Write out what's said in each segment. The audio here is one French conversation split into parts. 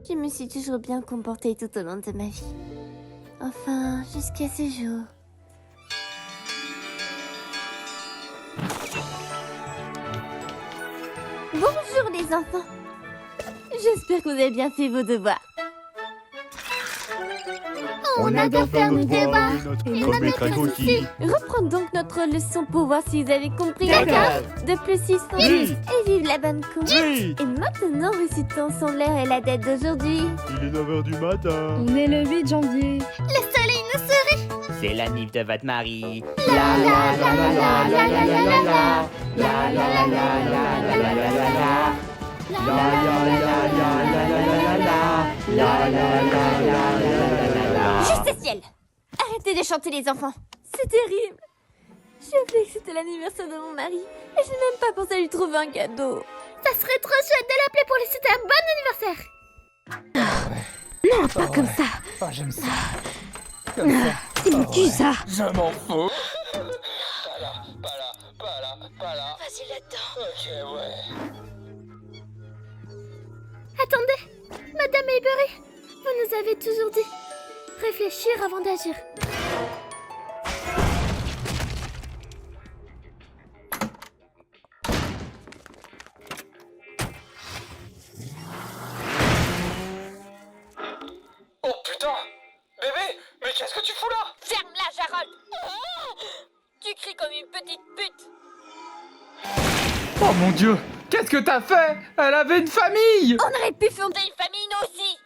Je me suis toujours bien comportée tout au long de ma vie. Enfin, jusqu'à ce jour. Bonjour les enfants. J'espère que vous avez bien fait vos devoirs. On adore faire nos devoirs et notre aussi. Reprenons donc notre leçon pour voir si vous avez compris. D'accord. 2 plus 6 font 10. Oui. Et vive la bonne cause. Oui. Et maintenant, récitons son l'air et la date d'aujourd'hui. Il est 9h du matin. On est le 8 janvier. Le soleil nous sourit. C'est la nif de votre mari. La la la la la la la la la la. La la la la la la la la la. La la la la la la la. Juste ciel. Arrêtez de chanter les enfants. C'est terrible. J'ai oublié que c'était l'anniversaire de mon mari. Et je n'ai même pas pensé à lui trouver un cadeau. Ça serait trop chouette de l'appeler pour lui souhaiter un bon anniversaire. Non, pas comme ça. Oh, j'aime ça. Comme ça. C'est mon cul, ça. Je m'en fous. Vas-y là-dedans. Ok, ouais. Attendez, Madame Maybury, vous nous avez toujours dit réfléchir avant d'agir. Oh putain. Bébé, mais qu'est-ce que tu fous là? Ferme-la, Jarol. Tu cries comme une petite pute. Oh mon dieu, qu'est-ce que t'as fait? Elle avait une famille. On aurait pu fonder une famille, nous aussi.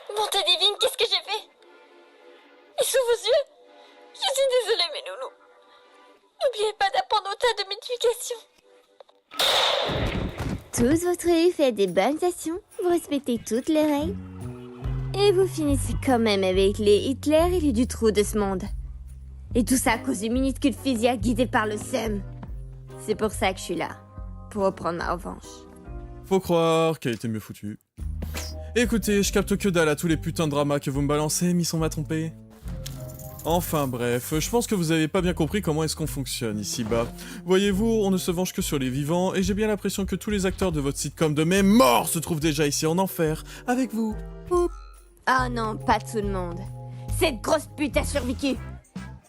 Bonté divine, qu'est-ce que j'ai fait? Et sous vos yeux? Je suis désolée, mes nounous. N'oubliez pas d'apprendre au tas de médication. Tous votre œil fait des bonnes actions, vous respectez toutes les règles. Et vous finissez quand même avec les Hitler et les Dutroux de ce monde. Et tout ça à cause d'une minuscule fusillade guidée par le seum. C'est pour ça que je suis là. Pour reprendre ma revanche. Faut croire qu'elle était mieux foutue. Écoutez, je capte que dalle à tous les putains de dramas que vous me balancez, Miss on m'a trompé. Enfin bref, je pense que vous avez pas bien compris comment est-ce qu'on fonctionne ici-bas. Voyez-vous, on ne se venge que sur les vivants, et j'ai bien l'impression que tous les acteurs de votre sitcom de mes morts se trouvent déjà ici en enfer, avec vous. Oups. Oh non, pas tout le monde. Cette grosse pute a survécu.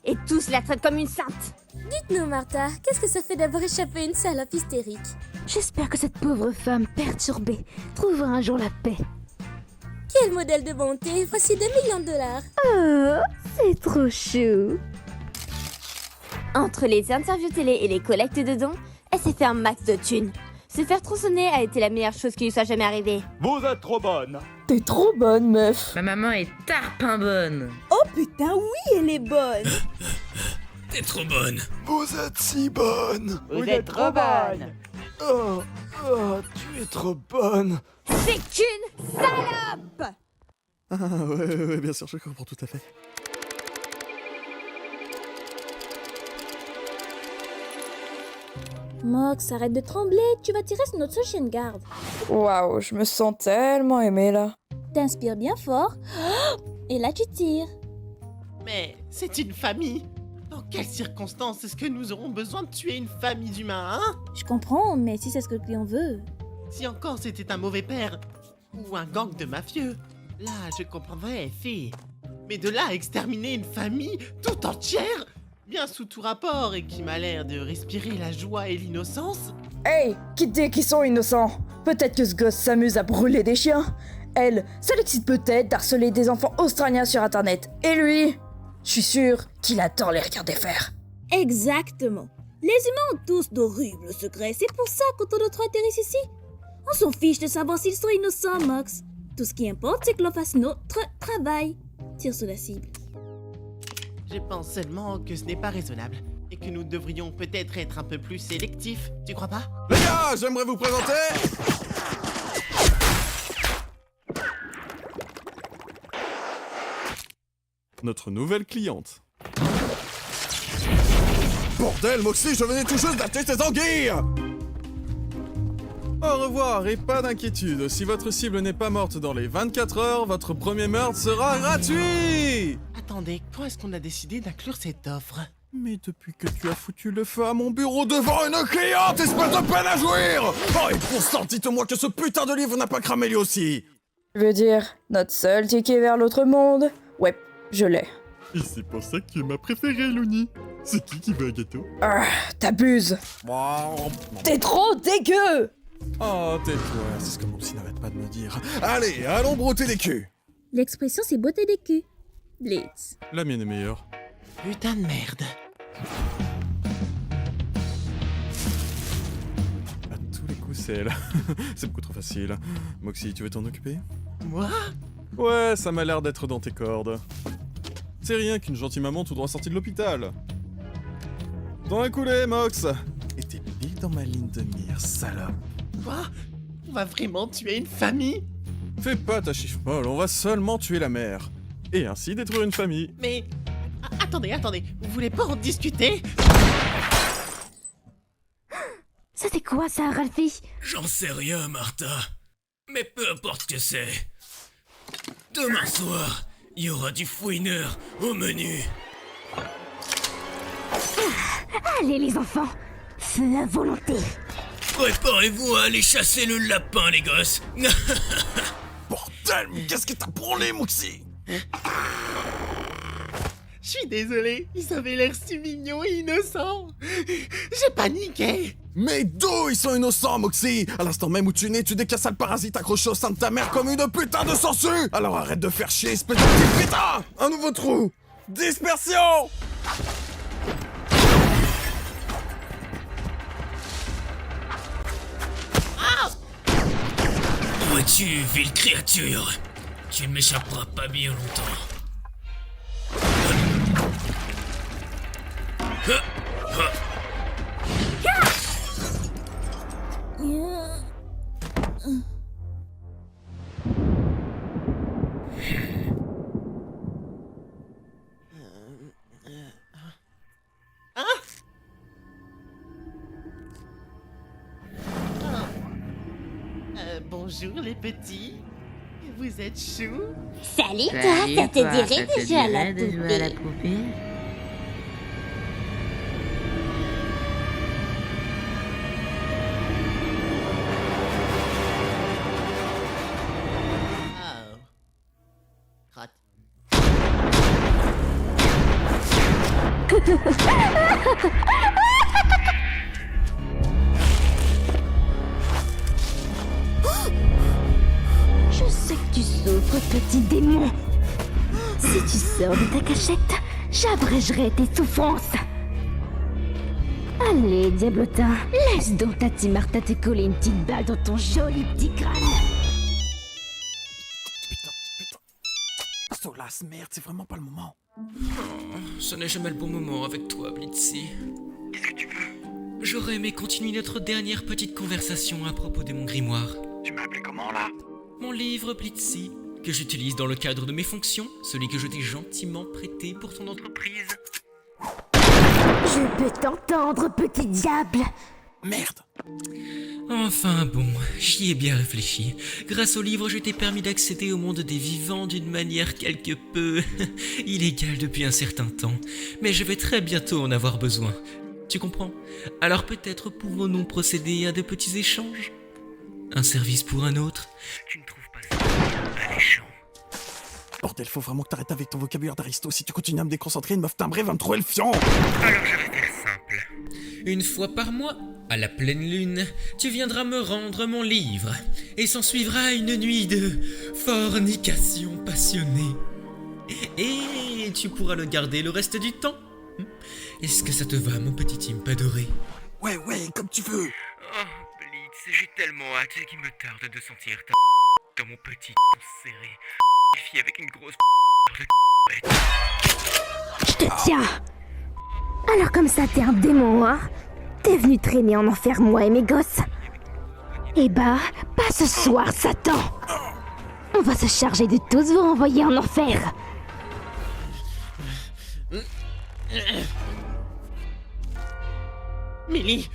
Et tous la traitent comme une sainte. Dites-nous, Martha, qu'est-ce que ça fait d'avoir échappé à une salope hystérique? J'espère que cette pauvre femme perturbée trouvera un jour la paix. Quel modèle de bonté! Voici 2 millions de dollars. Oh, c'est trop chou. Entre les interviews télé et les collectes de dons, elle s'est fait un max de thunes. Se faire tronçonner a été la meilleure chose qui lui soit jamais arrivée. Vous êtes trop bonne. T'es trop bonne, meuf. Ma maman est tarpin bonne. Oh putain, oui, elle est bonne. T'es trop bonne. Vous êtes si bonne. Vous êtes trop bonne. Oh, tu es trop bonne. C'est qu'une salope! Ah ouais, bien sûr, je comprends tout à fait. Mox, arrête de trembler, tu vas tirer sur notre social garde. Waouh, je me sens tellement aimée là. T'inspires bien fort. Et là, tu tires. Mais c'est une famille. Dans quelles circonstances est-ce que nous aurons besoin de tuer une famille d'humains, hein? Je comprends, mais si c'est ce que le client veut. Si encore c'était un mauvais père, ou un gang de mafieux, là je comprendrais, fille. Mais de là à exterminer une famille tout entière, bien sous tout rapport et qui m'a l'air de respirer la joie et l'innocence. Hey, qui dit qu'ils sont innocents? Peut-être que ce gosse s'amuse à brûler des chiens. Elle, ça l'excite peut-être d'harceler des enfants australiens sur internet. Et lui, je suis sûre qu'il adore les regarder faire. Exactement. Les humains ont tous d'horribles secrets. C'est pour ça qu'autant d'autres atterrissent ici. On s'en fiche de savoir s'ils sont innocents, Mox. Tout ce qui importe, c'est que l'on fasse notre travail. Tire sur la cible. Je pense seulement que ce n'est pas raisonnable. Et que nous devrions peut-être être un peu plus sélectifs, tu crois pas? Les gars, j'aimerais vous présenter... notre nouvelle cliente. Bordel, Moxie, je venais tout juste d'acheter ces anguilles! Au revoir et pas d'inquiétude, si votre cible n'est pas morte dans les 24 heures, votre premier meurtre sera gratuit! Attendez, quand est-ce qu'on a décidé d'inclure cette offre? Mais depuis que tu as foutu le feu à mon bureau devant une cliente, espèce de peine à jouir! Oh, et pour ça, dites-moi que ce putain de livre n'a pas cramé lui aussi! Je veux dire, notre seul ticket vers l'autre monde? Ouais, je l'ai. Et c'est pour ça que tu es ma préférée, Looney. C'est qui veut un gâteau? Ah, t'abuses. T'es trop dégueu. Oh, tais-toi, c'est ce que Moxie n'arrête pas de me dire. Allez, allons brouter les culs! L'expression c'est beauté des culs. Blitz. La mienne est meilleure. Putain de merde. À tous les coups, c'est elle. C'est beaucoup trop facile. Moxie, tu veux t'en occuper? Moi? Ouais, ça m'a l'air d'être dans tes cordes. C'est rien qu'une gentille maman tout droit sortie de l'hôpital. Dans la coulée, Mox! Et t'es pile dans ma ligne de mire, salope. Quoi? On va vraiment tuer une famille? Fais pas ta chiffre molle, on va seulement tuer la mère. Et ainsi détruire une famille. Mais... attendez, vous voulez pas en discuter? C'était quoi ça, Ralphie? J'en sais rien, Martha. Mais peu importe ce que c'est. Demain soir, il y aura du fouineur au menu. Allez les enfants, feu à volonté. Préparez-vous à aller chasser le lapin, les gosses. Bordel, mais qu'est-ce que t'as branlé, Moxie? Je suis désolé, ils avaient l'air si mignons et innocents. J'ai paniqué. Mais d'où ils sont innocents, Moxie? À l'instant même où tu nais, tu décasses le parasite accroché au sein de ta mère comme une putain de sangsue. Alors arrête de faire chier, espèce de petit putain. Un nouveau trou. Dispersion. Où es-tu, ville créature? Tu ne m'échapperas pas bien longtemps. Bonjour les petits. Vous êtes choux? Salut toi, ça te dirait de jouer à la poupée? Oh. Crotte. Je sais que tu souffres, petit démon. Si tu sors de ta cachette, j'abrégerai tes souffrances. Allez, diablotin, laisse donc ta petite Martha te coller une petite balle dans ton joli petit crâne. Putain. Solace, merde, c'est vraiment pas le moment. Ce n'est jamais le bon moment avec toi, Blitzy. Qu'est-ce que tu veux? J'aurais aimé continuer notre dernière petite conversation à propos de mon grimoire. Tu m'as appelé comment là? Mon livre, Blitzy, que j'utilise dans le cadre de mes fonctions, celui que je t'ai gentiment prêté pour ton entreprise. Je peux t'entendre, petit diable. Merde. Enfin bon, j'y ai bien réfléchi. Grâce au livre, je t'ai permis d'accéder au monde des vivants d'une manière quelque peu illégale depuis un certain temps. Mais je vais très bientôt en avoir besoin. Tu comprends? Alors peut-être pouvons-nous procéder à de petits échanges? Un service pour un autre? Tu ne trouves pas ça alléchant? Bordel, faut vraiment que t'arrêtes avec ton vocabulaire d'aristo. Si tu continues à me déconcentrer, une meuf timbrée va me trouver le fion. Alors je vais faire simple. Une fois par mois, à la pleine lune, tu viendras me rendre mon livre. Et s'en suivra une nuit de fornication passionnée. Et tu pourras le garder le reste du temps. Est-ce que ça te va, mon petit imp adoré? Ouais, comme tu veux. Oh, Blitz, j'ai tellement hâte qu'il me tarde de sentir ta dans mon petit serré. Fille avec une grosse de Je te tiens. Alors comme ça, t'es un démon, hein? T'es venu traîner en enfer moi et mes gosses. Eh bah, pas ce soir, Satan. On va se charger de tous vous renvoyer en enfer. Millie.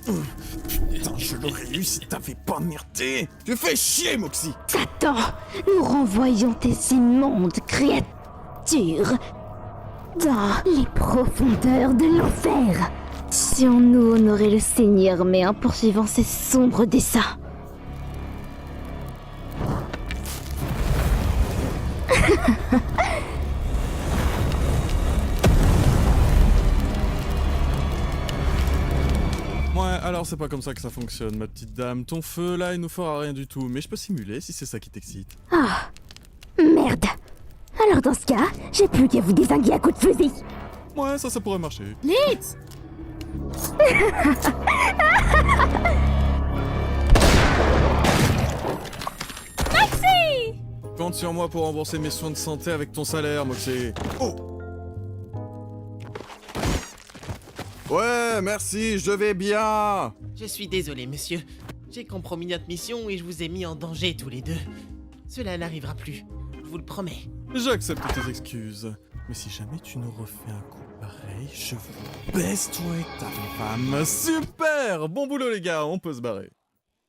Putain, je l'aurais eu si t'avais pas merdé. Tu fais chier, Moxie. Satan, nous renvoyons tes immondes créatures dans les profondeurs de l'enfer. Si en nous honorait le Seigneur, mais en poursuivant ses sombres desseins. Ouais, alors c'est pas comme ça que ça fonctionne, ma petite dame. Ton feu, là, il nous fera rien du tout, mais je peux simuler si c'est ça qui t'excite. Ah, merde. Alors dans ce cas, j'ai plus qu'à vous dézinguer à coups de fusil. Ouais, ça pourrait marcher. Blitz! Maxi! Compte sur moi pour rembourser mes soins de santé avec ton salaire, Moxie. Oh! Ouais, merci, je vais bien. Je suis désolé, monsieur. J'ai compromis notre mission et je vous ai mis en danger tous les deux. Cela n'arrivera plus, je vous le promets. J'accepte tes excuses. Mais si jamais tu nous refais un coup pareil, je vous baisse toi et ta femme. Super! Bon boulot les gars, on peut se barrer.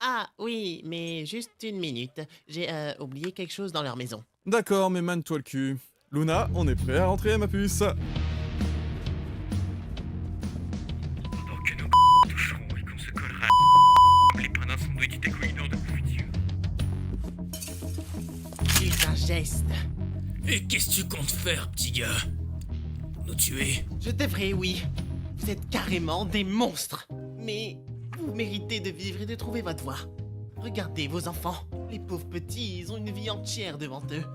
Ah oui, mais juste une minute. J'ai oublié quelque chose dans leur maison. D'accord, mais manne-toi le cul. Luna, on est prêt à rentrer, ma puce. Pendant que nos toucheront et qu'on se collera les pains d'un sandwich décollinant de confiture. Juste un geste. Et qu'est-ce que tu comptes faire, petit gars? Nous tuer? Je devrais, oui. Vous êtes carrément des monstres. Mais vous méritez de vivre et de trouver votre voie. Regardez vos enfants. Les pauvres petits, ils ont une vie entière devant eux.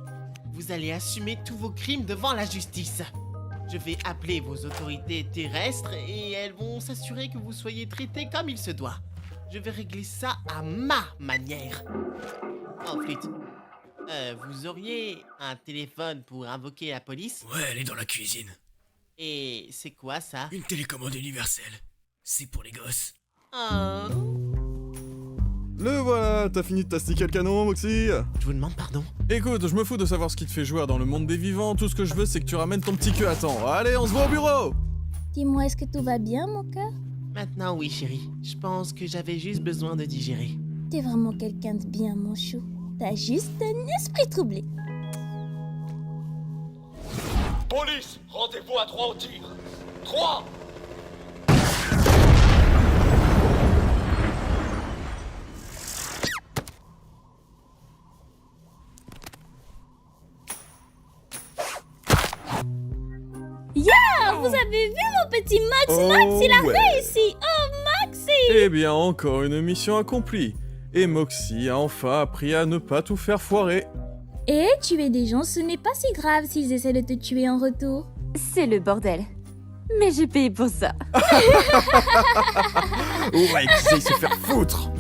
Vous allez assumer tous vos crimes devant la justice. Je vais appeler vos autorités terrestres et elles vont s'assurer que vous soyez traités comme il se doit. Je vais régler ça à ma manière. Oh, flûte. Vous auriez un téléphone pour invoquer la police? Ouais, elle est dans la cuisine. Et c'est quoi ça? Une télécommande universelle. C'est pour les gosses. Oh. Le voilà, t'as fini de t'astiquer le canon, Moxie? Je vous demande pardon. Écoute, je me fous de savoir ce qui te fait jouer dans le monde des vivants, tout ce que je veux c'est que tu ramènes ton petit cul à temps. Allez, on se voit au bureau! Dis-moi, est-ce que tout va bien, mon cœur? Maintenant oui chérie, je pense que j'avais juste besoin de digérer. T'es vraiment quelqu'un de bien, mon chou. T'as juste un esprit troublé. Police, rendez-vous à 3 au tir. 3! Vous avez vu mon petit Max? Max, il a réussi! Oh, Maxi! Eh bien, encore une mission accomplie. Et Moxie a enfin appris à ne pas tout faire foirer. Et tuer des gens, ce n'est pas si grave s'ils essaient de te tuer en retour. C'est le bordel. Mais j'ai payé pour ça. Ouais, qu'ils aillent se faire foutre.